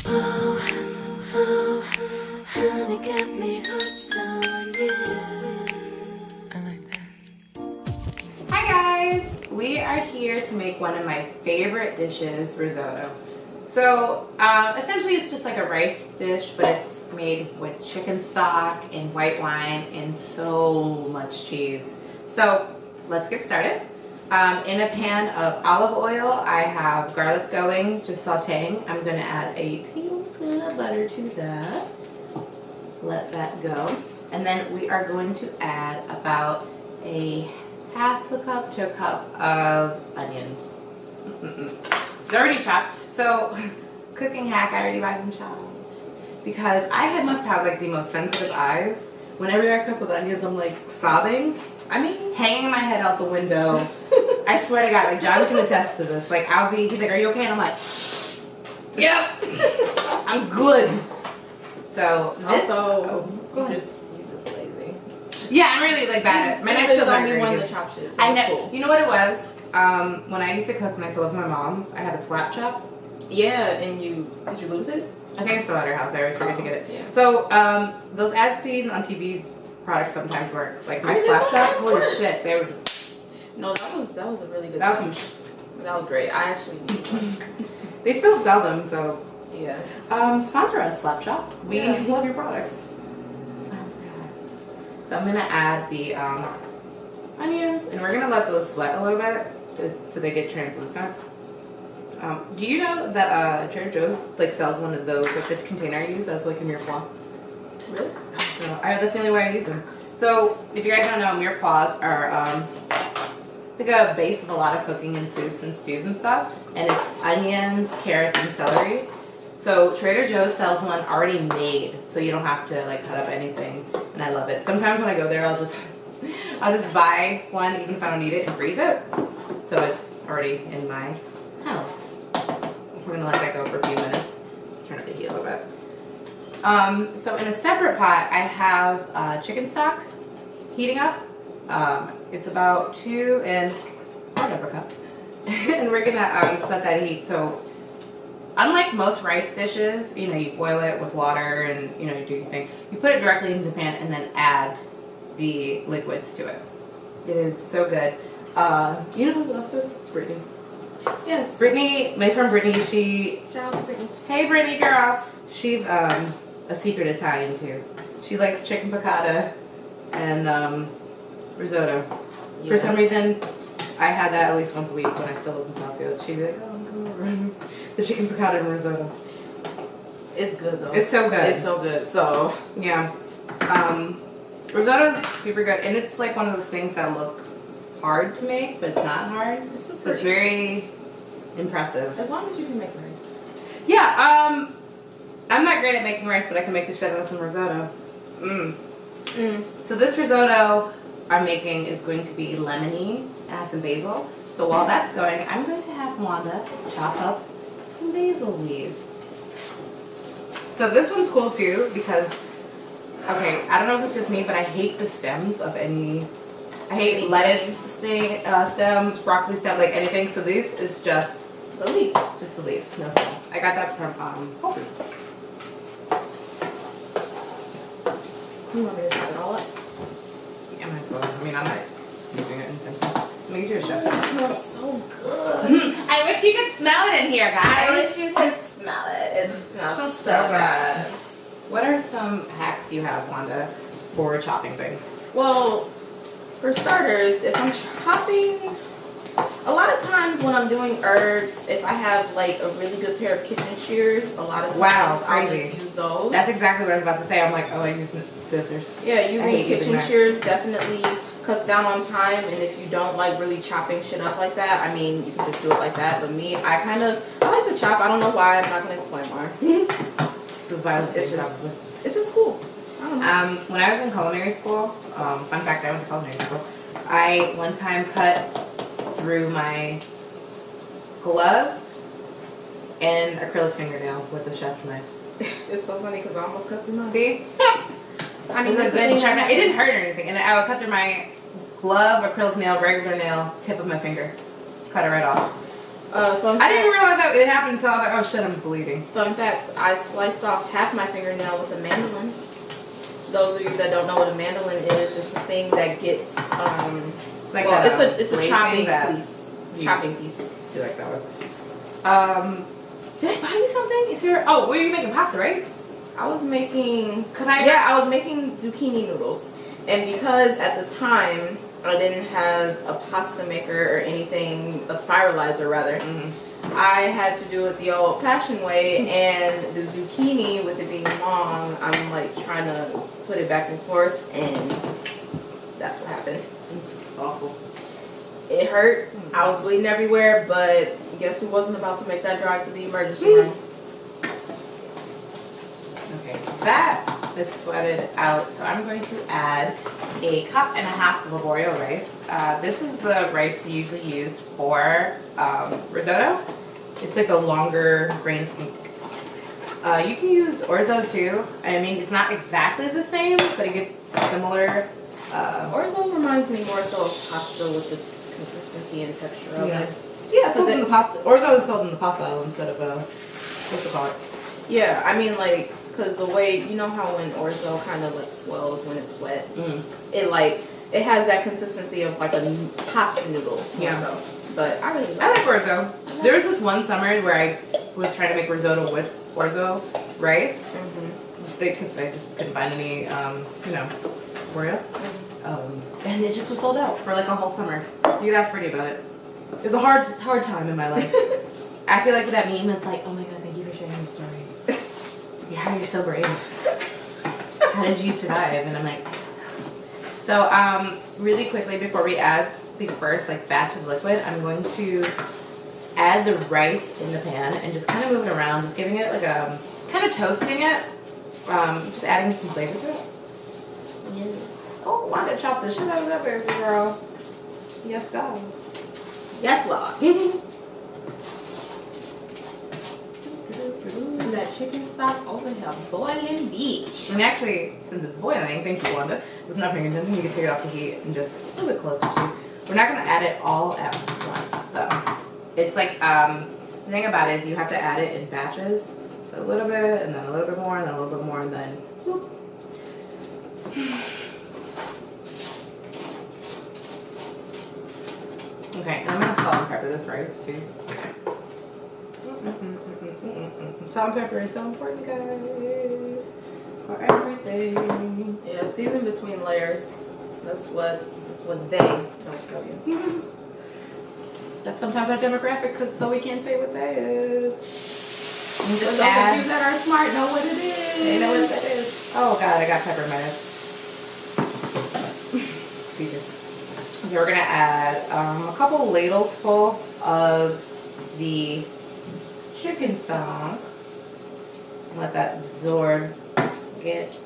Oh, honey got me hooked on you. I like that. Hi guys! We are here to make one of my favorite dishes, risotto. So essentially it's just like a rice dish, but it's made with chicken stock and white wine and so much cheese. So let's get started. In a pan of olive oil, I have garlic going, just sauteing. I'm going to add a tablespoon of butter to that. Let that go. And then we are going to add about a half a cup to a cup of onions. They're already chopped. So, cooking hack, I already buy them chopped. Because I must have like the most sensitive eyes. Whenever I cook with onions, I'm like sobbing. I mean, hanging my head out the window. I swear to God, like John can attest to this. Like he's like, are you okay? And I'm like, yep, I'm good. So this, you just lazy. Yeah, I'm really like bad at it. My next skills aren't very good. The chop shit. So cool. You know what it was? When I used to cook when I still lived with my mom, I had a slap chop. Yeah, and did you lose it? I think it's still at her house. I always forget to get it. Yeah. So those ads seen on TV products sometimes work. Like my slap chop, holy shit, they were just. No, that was a really good. That was great. I actually. They still sell them, so. Yeah. Sponsor us, Slap Shop. We love your products. So I'm gonna add the onions, and we're gonna let those sweat a little bit, just so they get translucent. Do you know that Trader Joe's like sells one of those, like the container I use as like a mirepoix? Really? So that's the only way I use them. So if you guys don't know, mirepoix are like a base of a lot of cooking and soups and stews and stuff, and it's onions, carrots, and celery. So Trader Joe's sells one already made, so you don't have to like cut up anything, and I love it. Sometimes when I go there, I'll just buy one even if I don't need it and freeze it, so it's already in my house. We're gonna let that go for a few minutes. Turn up the heat a little bit. So in a separate pot, I have chicken stock heating up. It's about 2 1/4 cup, and we're gonna set that heat. So unlike most rice dishes, you know, you boil it with water and you know you do your thing. You put it directly into the pan and then add the liquids to it. It is so good. You know who else this? Brittany. Yes. Brittany, my friend Brittany. Shout out to Brittany. Hey Brittany girl. She's a secret Italian too. She likes chicken piccata and risotto. Yeah. For some reason, I had that at least once a week when I still lived in Southfield. She'd be like, oh, I'm coming over. The chicken piccata and risotto. It's good though. It's so good. It's so good. So yeah, risotto's super good, and it's like one of those things that look hard to make, but it's not hard. So it's very impressive. As long as you can make rice. Yeah. I'm not great at making rice, but I can make the shit out of some risotto. So this risotto I'm making is going to be lemony. It has some basil. So while that's going, I'm going to have Wanda chop up some basil leaves. So this one's cool too because, okay, I don't know if it's just me, but I hate the stems of any. I hate lettuce stems, broccoli stems, like anything. So this is just the leaves, no stems. I got that from Whole Foods. You want me to chop it all up? Yeah, might as well. I mean, I'm not using it in pencil. Let me get you a chef. It smells so good. I wish you could smell it in here, guys. I wish you could smell it. It smells so good. What are some hacks you have, Wanda, for chopping things? Well, for starters, if I'm chopping, a lot of times when I'm doing herbs, if I have like a really good pair of kitchen shears, a lot of times I'll just use those. That's exactly what I was about to say. I'm like, oh, I use scissors. Yeah, using kitchen shears definitely cuts down on time, and if you don't like really chopping shit up like that, I mean, you can just do it like that. But me, I like to chop. I don't know why. I'm not gonna explain why. It's just cool. I don't know. When I was in culinary school, fun fact, I went to culinary school. I one time cut through my glove and acrylic fingernail with a chef's knife. It's so funny because I almost cut through mine. See? I mean, it didn't hurt or anything. And I would cut through my glove, acrylic nail, regular nail, tip of my finger. Cut it right off. I didn't realize that it happened until I was like, oh shit, I'm bleeding. Fun fact, I sliced off half my fingernail with a mandolin. Those of you that don't know what a mandolin is, it's a thing that gets, it's like it's a chopping piece. Chopping piece. You like that one? Did I buy you something? It's your, oh, were you making pasta, right? I was making, I was making zucchini noodles. And because at the time, I didn't have a pasta maker or anything, a spiralizer rather, I had to do it the old-fashioned way, and the zucchini, with it being long, I'm like trying to put it back and forth, and that's what happened. It's awful. It hurt. I was bleeding everywhere, but guess who wasn't about to make that drive to the emergency room? Okay, so that is sweated out. So I'm going to add a cup and a half of arborio rice. This is the rice you usually use for risotto. It's like a longer grain scheme. You can use orzo too. I mean, it's not exactly the same, but it gets similar. Orzo reminds me more so of pasta with the consistency and texture of it. Yeah, it's sold in the pasta. Orzo is sold in the pasta aisle instead of what's it called? Yeah, I mean like, cause the way, you know how when orzo kind of like swells when it's wet, it has that consistency of like a pasta noodle. Yeah. Orzo. But I really like orzo. There was this one summer where I was trying to make risotto with orzo rice. Because I just couldn't find any, oreo. And it just was sold out for like a whole summer. You could ask Brittany about it. It was a hard time in my life. I feel like that meme is like, oh my god, thank you for sharing your story. Yeah, you're so brave. How did you survive? And I'm like, I don't know. So, really quickly before we add the first like batch of liquid, I'm going to add the rice in the pan and just kind of move it around, just giving it like a, kind of toasting it, just adding some flavor to it. Yeah. Oh, I could chop the shit out of that baby girl. Yes, God. Yes, Lord. That chicken stock over here boiling beach. And actually, since it's boiling, thank you, Wanda, with nothing intention, you can take it off the heat and just a little bit closer to you. We're not going to add it all at once, though. It's like, the thing about it is you have to add it in batches. So a little bit, and then a little bit more, and then a little bit more, and then whoop. Okay, and I'm going to salt and pepper this rice, too. Salt and pepper is so important, guys, for everything. Yeah, season between layers. That's what they don't tell you. That's sometimes our demographic, because so we can't say what that is. And just those of you that are smart know what it is. They know what that is. Oh god, I got pepper in my nose. Excuse me. So we're gonna add a couple ladles full of the chicken stock. Let that absorb, get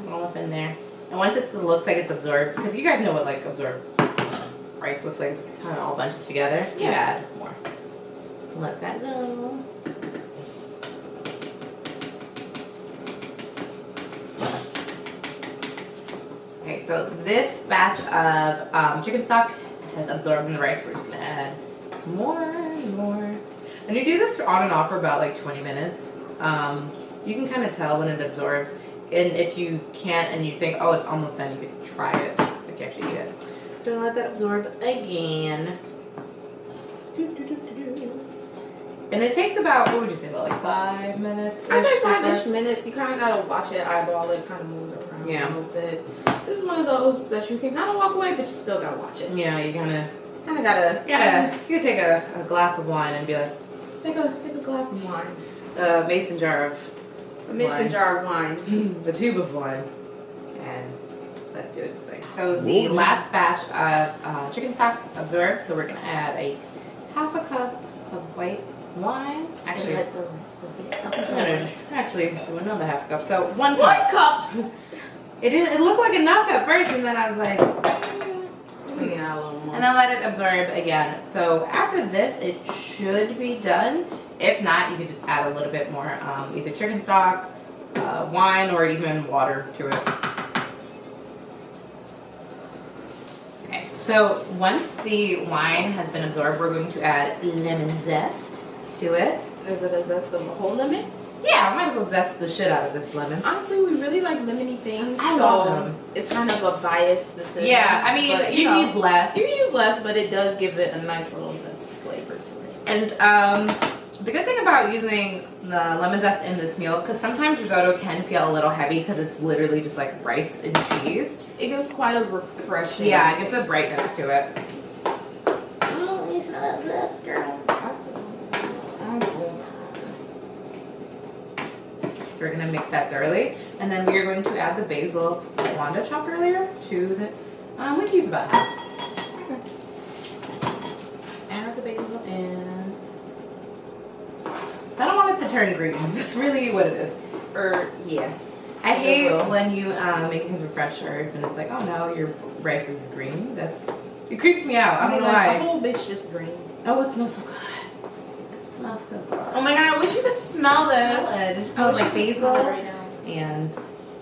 all up in there. And once it looks like it's absorbed, because you guys know what like absorbed rice looks like, kind of all bunches together, you add more. Let that go. Okay, so this batch of chicken stock has absorbed in the rice. We're just gonna add more and more. And you do this on and off for about like 20 minutes. You can kind of tell when it absorbs. And if you can't and you think, oh, it's almost done, you can try it. Like actually eat it. Don't let that absorb again. And it takes about, what would you say, about like 5 minutes? I say 5-ish minutes. You kind of gotta watch it, eyeball it, kind of move it around a little bit. This is one of those that you can kind of walk away, but you still gotta watch it. Yeah, you kind of gotta. You take a glass of wine and be like, take a glass of wine. A mason jar of wine. The tube of wine, and let it do its thing. So the last batch of chicken stock absorbed. So we're gonna add a half a cup of white wine. Actually, actually do another half cup. So 1 cup. 1 cup. It looked like enough at first, and then I was like, yeah, a little more. and then let it absorb again. So after this, it should be done. If not, you could just add a little bit more, either chicken stock, wine, or even water to it. Okay, So once the wine has been absorbed, we're going to add lemon zest to it. Is it a zest of a whole lemon? Yeah, I might as well zest the shit out of this lemon. Honestly, we really like lemony things. I love them. It's kind of a biased decision. Yeah, I mean, but, you can use less. You can use less, but it does give it a nice little zest flavor to it. And the good thing about using the lemon zest in this meal, because sometimes risotto can feel a little heavy because it's literally just like rice and cheese. It gives quite a refreshing. Yeah, it gives a brightness to it. Oh, you smell this, girl. So we're gonna mix that thoroughly, and then we are going to add the basil that Wanda chopped earlier to the. We can use about half. Okay. Add the basil and. I don't want it to turn green. That's really what it is. Yeah. I hate when you make things with fresh herbs and it's like, oh no, your rice is green. It creeps me out. I don't know why. The whole bitch just green. Oh, it smells so good. It smells so good. Oh my god, I wish you could smell this. It just smells like basil right now. and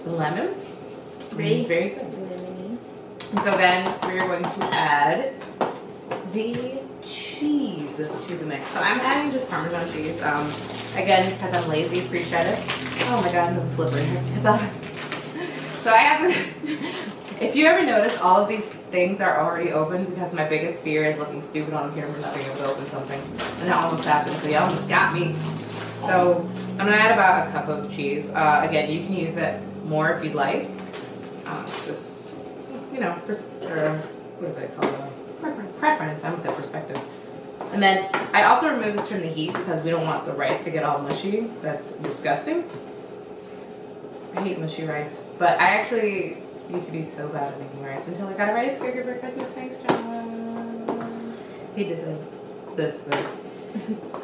the lemon. Very, very good. lemony. And so then we're going to add the cheese to the mix. So I'm adding just Parmesan cheese. Again, because I'm lazy, pre-shred it. Oh my god, I'm slippery. So I have this. If you ever notice, all of these things are already open because my biggest fear is looking stupid on camera, not being able to open something. And that almost happened, so y'all almost got me. So I'm gonna add about a cup of cheese. Again, you can use it more if you'd like. Just, you know, what is it called? Preference. I'm with that perspective. And then I also remove this from the heat because we don't want the rice to get all mushy. That's disgusting. I hate mushy rice. But I actually used to be so bad at making rice until I got a rice cooker for Christmas. Thanks, John. He did this thing.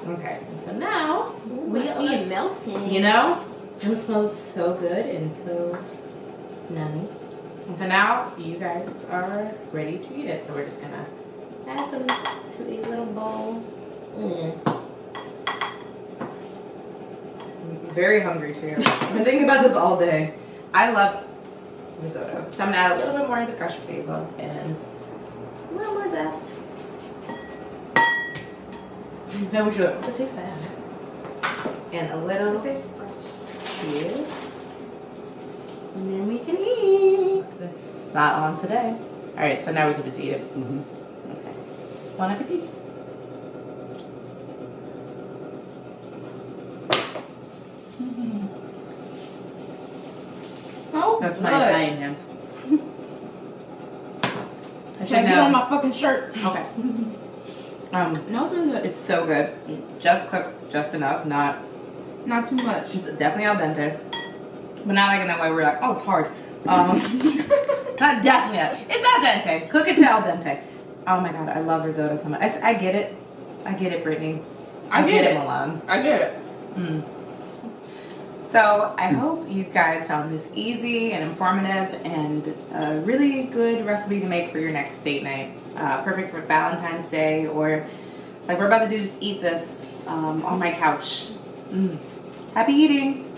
Okay, so now We see it melting. you know, it smells so good and so yummy. And so now you guys are ready to eat it. So we're just gonna add some to a little bowl. I'm very hungry too. I've been thinking about this all day. I love risotto. So I'm gonna add a little bit more of the fresh basil and a little more zest. No, we should. It tastes bad. And a little cheese. And then we can eat. Not on today. All right, so now we can just eat it. Okay. Bon appetit. So That's good. my Italian hands. I should Can I get on know. my fucking shirt? Okay. No, it's really good. It's so good. Just cooked just enough, not Not too much. it's definitely al dente. But not like in that way we're like, oh, it's hard. Not definitely. It's al dente. Cook it to al dente. Oh my god, I love risotto so much. I get it. I get it, Brittany. I get it. Milan. I get it. So I hope you guys found this easy and informative and a really good recipe to make for your next date night. Perfect for Valentine's Day or like we're about to do, just eat this on my couch. Happy eating!